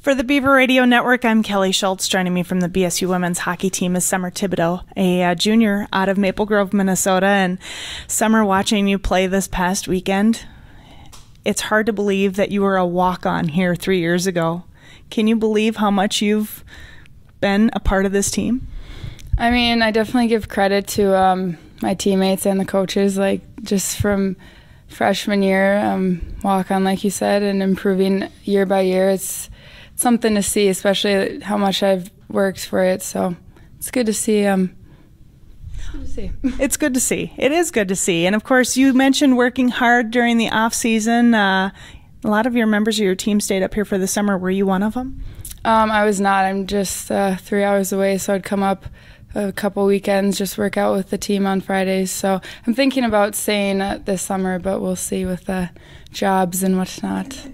For the Beaver Radio Network, I'm Kelly Schultz. Joining me from the BSU women's hockey team is Summer Thibodeau, a junior out of Maple Grove, Minnesota. And Summer, watching you play this past weekend, it's hard to believe that you were a walk-on here 3 years ago. Can you believe how much you've been a part of this team? I mean, I definitely give credit to my teammates and the coaches, like just from freshman year, walk-on, like you said, and improving year by year. It's something to see, especially how much I've worked for it. So it's good to see. It's good to see. It is good to see. And of course, you mentioned working hard during the off season. A lot of your members of your team stayed up here for the summer. Were you one of them? I was not. I'm just 3 hours away, so I'd come up a couple weekends, just work out with the team on Fridays. So I'm thinking about staying this summer, but we'll see with the jobs and whatnot.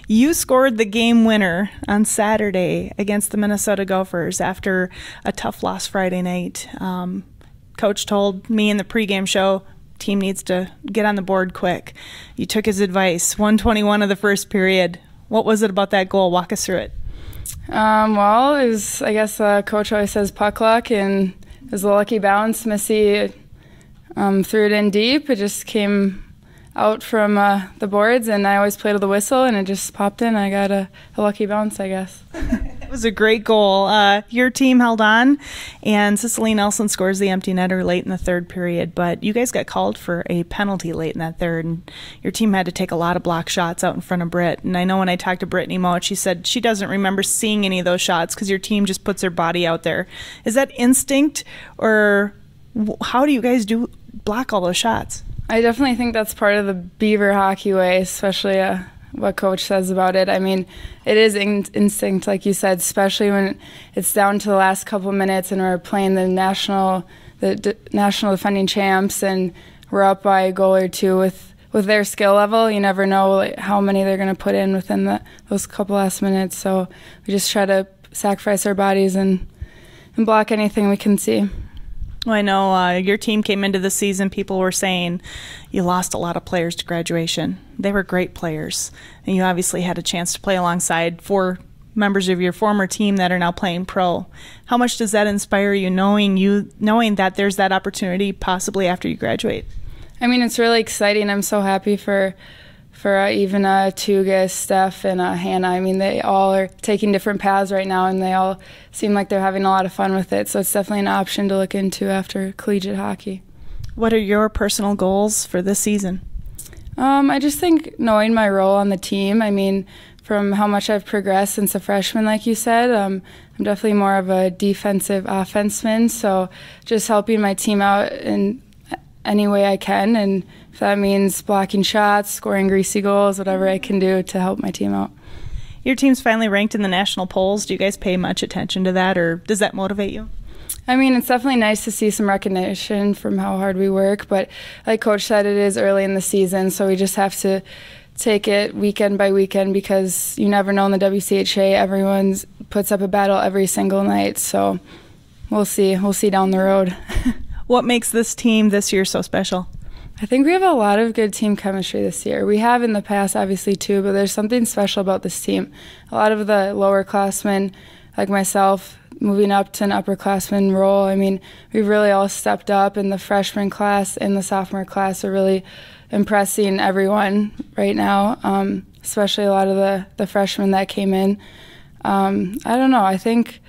You scored the game winner on Saturday against the Minnesota Gophers after a tough loss Friday night. Coach told me in the pregame show, team needs to get on the board quick. You took his advice. 1:21 of the first period. What was it about that goal? Walk us through it. Well, it was, I guess Coach always says puck luck, and it was a lucky bounce. Missy threw it in deep. It just came out from the boards, and I always played with the whistle, and it just popped in. I got a lucky bounce, I guess. It was a great goal. Your team held on, and Cicely Nelson scores the empty netter late in the third period, but you guys got called for a penalty late in that third, and your team had to take a lot of block shots out in front of Britt. And I know when I talked to Brittany Moat, she said she doesn't remember seeing any of those shots because your team just puts their body out there. Is that instinct, or how do you guys block all those shots? I definitely think that's part of the Beaver hockey way, especially what Coach says about it. I mean, it is instinct, like you said, especially when it's down to the last couple minutes and we're playing the national defending champs, and we're up by a goal or two with their skill level. You never know how many they're going to put in within those couple last minutes. So we just try to sacrifice our bodies and block anything we can see. Well, I know your team came into the season, people were saying you lost a lot of players to graduation. They were great players, and you obviously had a chance to play alongside 4 members of your former team that are now playing pro. How much does that inspire you, knowing that there's that opportunity possibly after you graduate? I mean, it's really exciting. I'm so happy for even Tuga, Steph, and Hannah. I mean, they all are taking different paths right now, and they all seem like they're having a lot of fun with it. So it's definitely an option to look into after collegiate hockey. What are your personal goals for this season? I just think knowing my role on the team. I mean, from how much I've progressed since a freshman, like you said, I'm definitely more of a defensive offenseman. So just helping my team out in any way I can, and if that means blocking shots, scoring greasy goals, whatever I can do to help my team out. Your team's finally ranked in the national polls. Do you guys pay much attention to that, or does that motivate you? I mean, it's definitely nice to see some recognition from how hard we work, but like Coach said, it is early in the season, so we just have to take it weekend by weekend, because you never know in the WCHA. Everyone puts up a battle every single night, so we'll see. We'll see down the road. What makes this team this year so special? I think we have a lot of good team chemistry this year. We have in the past, obviously, too, but there's something special about this team. A lot of the lower classmen, like myself, moving up to an upperclassman role, I mean, we've really all stepped up, and the freshman class and the sophomore class are really impressing everyone right now, especially a lot of the freshmen that came in. I don't know. I think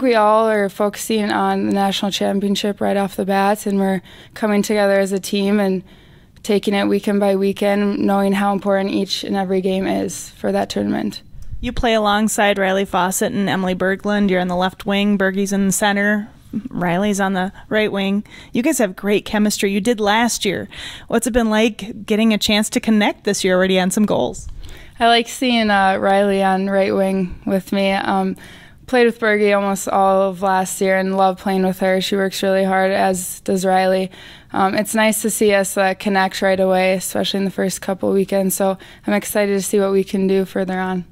we all are focusing on the national championship right off the bat, and we're coming together as a team and taking it weekend by weekend, knowing how important each and every game is for that tournament. You play alongside Riley Fawcett and Emily Berglund. You're on the left wing, Bergie's in the center, Riley's on the right wing. You guys have great chemistry. You did last year. What's it been like getting a chance to connect this year already on some goals? I like seeing Riley on right wing with me. Played with Bergie almost all of last year and love playing with her. She works really hard, as does Riley. It's nice to see us connect right away, especially in the first couple weekends. So I'm excited to see what we can do further on.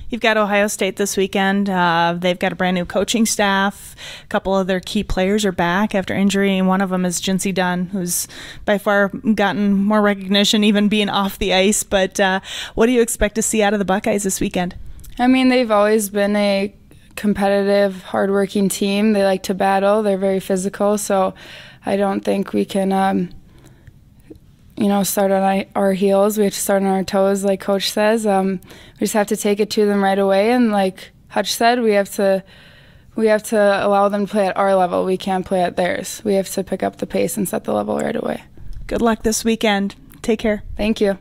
You've got Ohio State this weekend. They've got a brand new coaching staff. A couple of their key players are back after injury, and one of them is Jinsey Dunn, who's by far gotten more recognition even being off the ice. But what do you expect to see out of the Buckeyes this weekend? I mean, they've always been a competitive, hardworking team. They like to battle. They're very physical, so I don't think we can, start on our heels. We have to start on our toes, like Coach says. We just have to take it to them right away, and like Hutch said, we have to allow them to play at our level. We can't play at theirs. We have to pick up the pace and set the level right away. Good luck this weekend. Take care. Thank you.